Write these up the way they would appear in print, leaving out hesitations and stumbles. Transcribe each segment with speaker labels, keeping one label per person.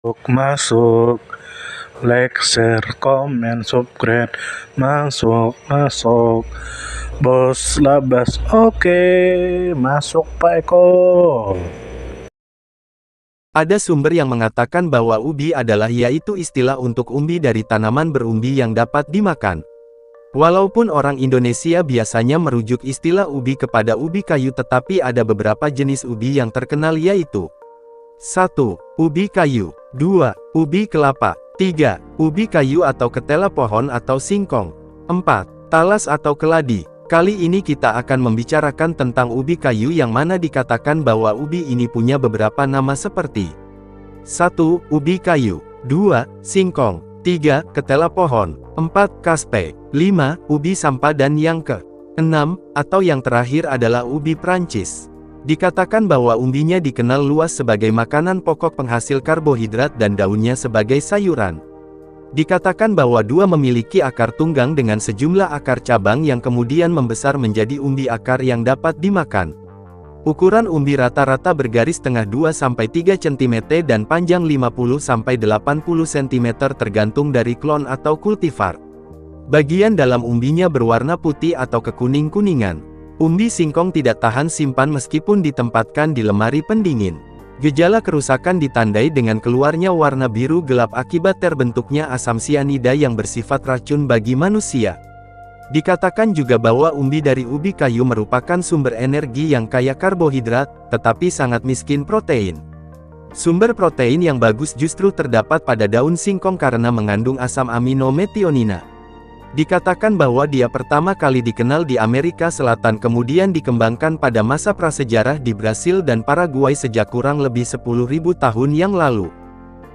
Speaker 1: Masuk, like, share, comment, subscribe, masuk, bos labas, oke, masuk Pak Eko.
Speaker 2: Ada sumber yang mengatakan bahwa ubi adalah yaitu istilah untuk umbi dari tanaman berumbi yang dapat dimakan. Walaupun orang Indonesia biasanya merujuk istilah ubi kepada ubi kayu, tetapi ada beberapa jenis ubi yang terkenal yaitu 1. Ubi kayu. 2. Ubi kelapa. 3. Ubi kayu atau ketela pohon atau singkong. 4. Talas atau keladi. Kali ini kita akan membicarakan tentang ubi kayu yang mana dikatakan bahwa ubi ini punya beberapa nama seperti 1. Ubi kayu. 2. Singkong. 3. Ketela pohon. 4. Kaspe. 5. Ubi sampa dan yang ke-6, atau yang terakhir adalah ubi Prancis. Dikatakan bahwa umbinya dikenal luas sebagai makanan pokok penghasil karbohidrat dan daunnya sebagai sayuran. Dikatakan bahwa dua memiliki akar tunggang dengan sejumlah akar cabang yang kemudian membesar menjadi umbi akar yang dapat dimakan. Ukuran umbi rata-rata bergaris tengah 2-3 cm dan panjang 50-80 cm tergantung dari klon atau kultivar. Bagian dalam umbinya berwarna putih atau kekuning-kuningan. Umbi singkong tidak tahan simpan meskipun ditempatkan di lemari pendingin. Gejala kerusakan ditandai dengan keluarnya warna biru gelap akibat terbentuknya asam sianida yang bersifat racun bagi manusia. Dikatakan juga bahwa umbi dari ubi kayu merupakan sumber energi yang kaya karbohidrat, tetapi sangat miskin protein. Sumber protein yang bagus justru terdapat pada daun singkong karena mengandung asam amino metionina. Dikatakan bahwa dia pertama kali dikenal di Amerika Selatan kemudian dikembangkan pada masa prasejarah di Brasil dan Paraguay sejak kurang lebih 10.000 tahun yang lalu.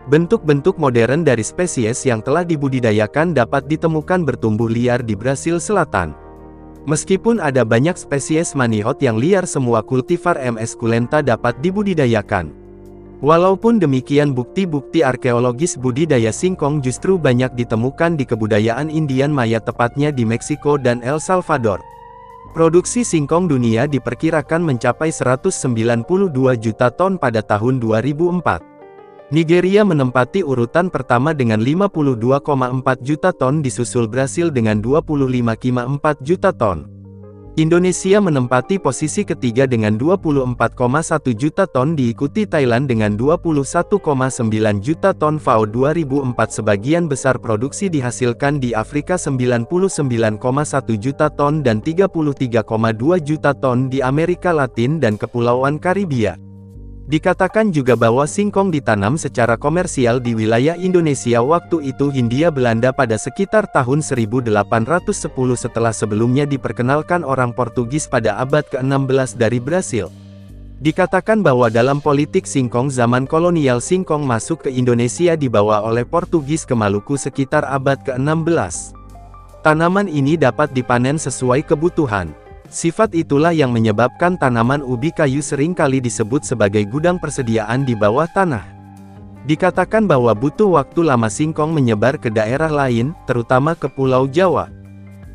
Speaker 2: Bentuk-bentuk modern dari spesies yang telah dibudidayakan dapat ditemukan bertumbuh liar di Brasil Selatan. Meskipun ada banyak spesies manihot yang liar, semua kultivar M. esculenta dapat dibudidayakan. Walaupun demikian, bukti-bukti arkeologis budidaya singkong justru banyak ditemukan di kebudayaan Indian Maya, tepatnya di Meksiko dan El Salvador. Produksi singkong dunia diperkirakan mencapai 192 juta ton pada tahun 2004. Nigeria menempati urutan pertama dengan 52,4 juta ton, disusul Brasil dengan 25,4 juta ton. Indonesia menempati posisi ketiga dengan 24,1 juta ton, diikuti Thailand dengan 21,9 juta ton. FAO 2004 sebagian besar produksi dihasilkan di Afrika 99,1 juta ton dan 33,2 juta ton di Amerika Latin dan Kepulauan Karibia. Dikatakan juga bahwa singkong ditanam secara komersial di wilayah Indonesia waktu itu Hindia Belanda pada sekitar tahun 1810 setelah sebelumnya diperkenalkan orang Portugis pada abad ke-16 dari Brasil. Dikatakan bahwa dalam politik singkong zaman kolonial, singkong masuk ke Indonesia dibawa oleh Portugis ke Maluku sekitar abad ke-16. Tanaman ini dapat dipanen sesuai kebutuhan. Sifat itulah yang menyebabkan tanaman ubi kayu seringkali disebut sebagai gudang persediaan di bawah tanah. Dikatakan bahwa butuh waktu lama singkong menyebar ke daerah lain, terutama ke Pulau Jawa.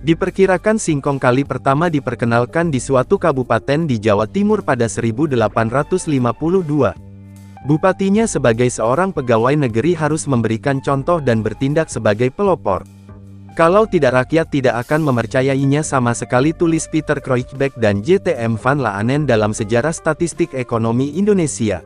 Speaker 2: Diperkirakan singkong kali pertama diperkenalkan di suatu kabupaten di Jawa Timur pada 1852. Bupatinya sebagai seorang pegawai negeri harus memberikan contoh dan bertindak sebagai pelopor. Kalau tidak, rakyat tidak akan mempercayainya sama sekali, tulis Peter Kreutzberg dan J.T.M. van Laanen dalam Sejarah Statistik Ekonomi Indonesia.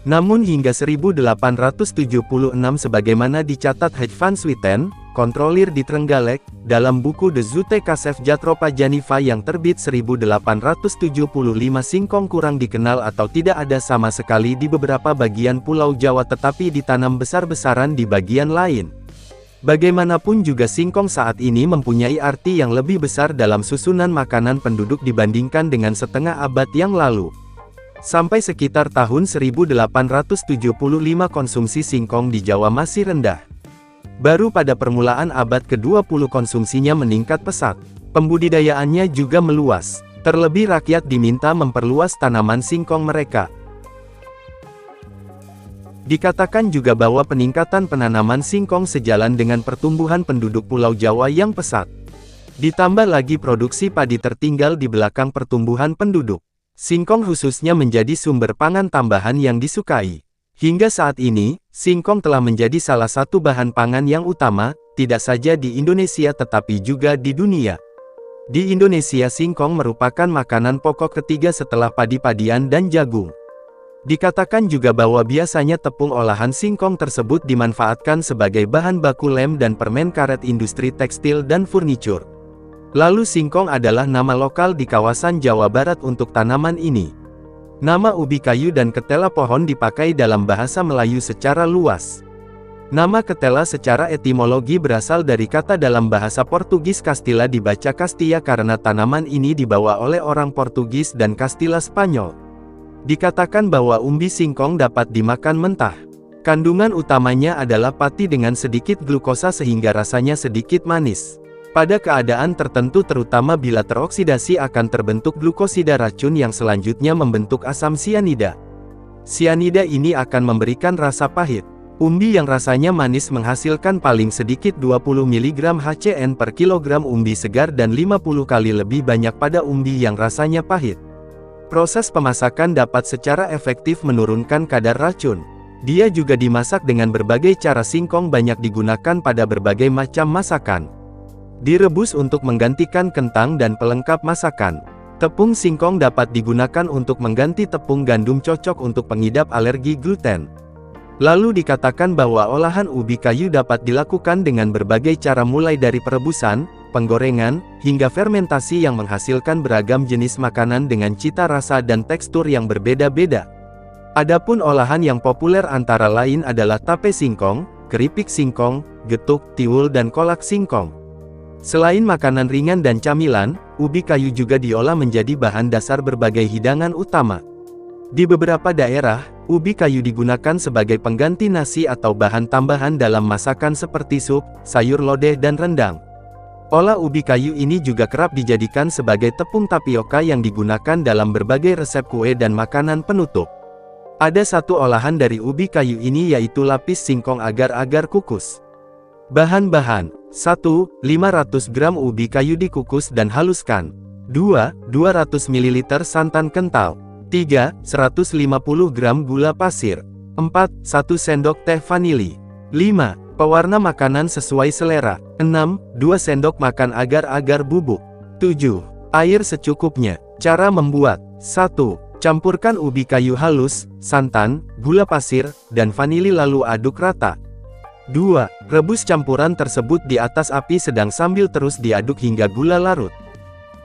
Speaker 2: Namun hingga 1876 sebagaimana dicatat H. van Swieten, kontrolir di Trenggalek, dalam buku De Zoete Kasef Jatropa Janiva yang terbit 1875, singkong kurang dikenal atau tidak ada sama sekali di beberapa bagian Pulau Jawa tetapi ditanam besar-besaran di bagian lain. Bagaimanapun juga singkong saat ini mempunyai arti yang lebih besar dalam susunan makanan penduduk dibandingkan dengan setengah abad yang lalu. Sampai sekitar tahun 1875 konsumsi singkong di Jawa masih rendah. Baru pada permulaan abad ke-20 konsumsinya meningkat pesat. Pembudidayaannya juga meluas. Terlebih rakyat diminta memperluas tanaman singkong mereka. Dikatakan juga bahwa peningkatan penanaman singkong sejalan dengan pertumbuhan penduduk Pulau Jawa yang pesat. Ditambah lagi produksi padi tertinggal di belakang pertumbuhan penduduk. Singkong khususnya menjadi sumber pangan tambahan yang disukai. Hingga saat ini, singkong telah menjadi salah satu bahan pangan yang utama, tidak saja di Indonesia tetapi juga di dunia. Di Indonesia singkong merupakan makanan pokok ketiga setelah padi-padian dan jagung. Dikatakan juga bahwa biasanya tepung olahan singkong tersebut dimanfaatkan sebagai bahan baku lem dan permen karet industri tekstil dan furnitur. Lalu singkong adalah nama lokal di kawasan Jawa Barat untuk tanaman ini. Nama ubi kayu dan ketela pohon dipakai dalam bahasa Melayu secara luas. Nama ketela secara etimologi berasal dari kata dalam bahasa Portugis Castilla dibaca Castilla karena tanaman ini dibawa oleh orang Portugis dan Castilla Spanyol. Dikatakan bahwa umbi singkong dapat dimakan mentah. Kandungan utamanya adalah pati dengan sedikit glukosa sehingga rasanya sedikit manis. Pada keadaan tertentu terutama bila teroksidasi akan terbentuk glukosida racun yang selanjutnya membentuk asam sianida. Sianida ini akan memberikan rasa pahit. Umbi yang rasanya manis menghasilkan paling sedikit 20 mg HCN per kilogram umbi segar dan 50 kali lebih banyak pada umbi yang rasanya pahit. Proses pemasakan dapat secara efektif menurunkan kadar racun. Dia juga dimasak dengan berbagai cara. Singkong banyak digunakan pada berbagai macam masakan. Direbus untuk menggantikan kentang dan pelengkap masakan. Tepung singkong dapat digunakan untuk mengganti tepung gandum, cocok untuk pengidap alergi gluten. Lalu dikatakan bahwa olahan ubi kayu dapat dilakukan dengan berbagai cara mulai dari perebusan, penggorengan, hingga fermentasi yang menghasilkan beragam jenis makanan dengan cita rasa dan tekstur yang berbeda-beda. Adapun olahan yang populer antara lain adalah tape singkong, keripik singkong, getuk, tiwul dan kolak singkong. Selain makanan ringan dan camilan, ubi kayu juga diolah menjadi bahan dasar berbagai hidangan utama. Di beberapa daerah, ubi kayu digunakan sebagai pengganti nasi atau bahan tambahan dalam masakan seperti sup, sayur lodeh dan rendang. Olah ubi kayu ini juga kerap dijadikan sebagai tepung tapioka yang digunakan dalam berbagai resep kue dan makanan penutup. Ada satu olahan dari ubi kayu ini yaitu lapis singkong agar-agar kukus. Bahan-bahan: 1. 500 gram ubi kayu dikukus dan haluskan. 2. 200 ml santan kental. 3. 150 gram gula pasir. 4. 1 sendok teh vanili. 5. Pewarna makanan sesuai selera. 6. 2 sendok makan agar-agar bubuk. 7. Air secukupnya. Cara membuat: 1. Campurkan ubi kayu halus, santan, gula pasir, dan vanili lalu aduk rata. 2. Rebus campuran tersebut di atas api sedang sambil terus diaduk hingga gula larut.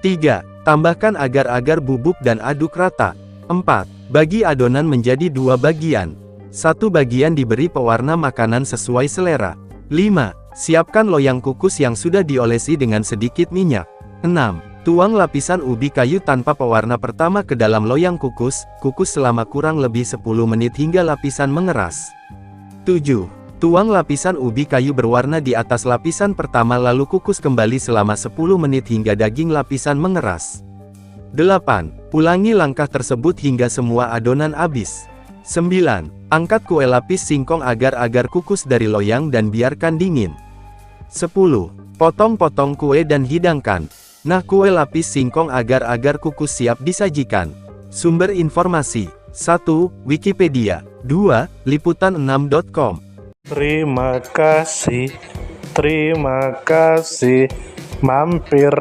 Speaker 2: 3. Tambahkan agar-agar bubuk dan aduk rata. 4. Bagi adonan menjadi 2 bagian. 1 bagian diberi pewarna makanan sesuai selera. 5. Siapkan loyang kukus yang sudah diolesi dengan sedikit minyak. 6. Tuang lapisan ubi kayu tanpa pewarna pertama ke dalam loyang kukus, kukus selama kurang lebih 10 menit hingga lapisan mengeras. 7. Tuang lapisan ubi kayu berwarna di atas lapisan pertama lalu kukus kembali selama 10 menit hingga daging lapisan mengeras. 8. Ulangi langkah tersebut hingga semua adonan habis. 9. Angkat kue lapis singkong agar-agar kukus dari loyang dan biarkan dingin. 10. Potong-potong kue dan hidangkan. Nah, kue lapis singkong agar-agar kukus siap disajikan. Sumber informasi: 1. Wikipedia. 2. Liputan6.com.
Speaker 1: Terima kasih, mampir.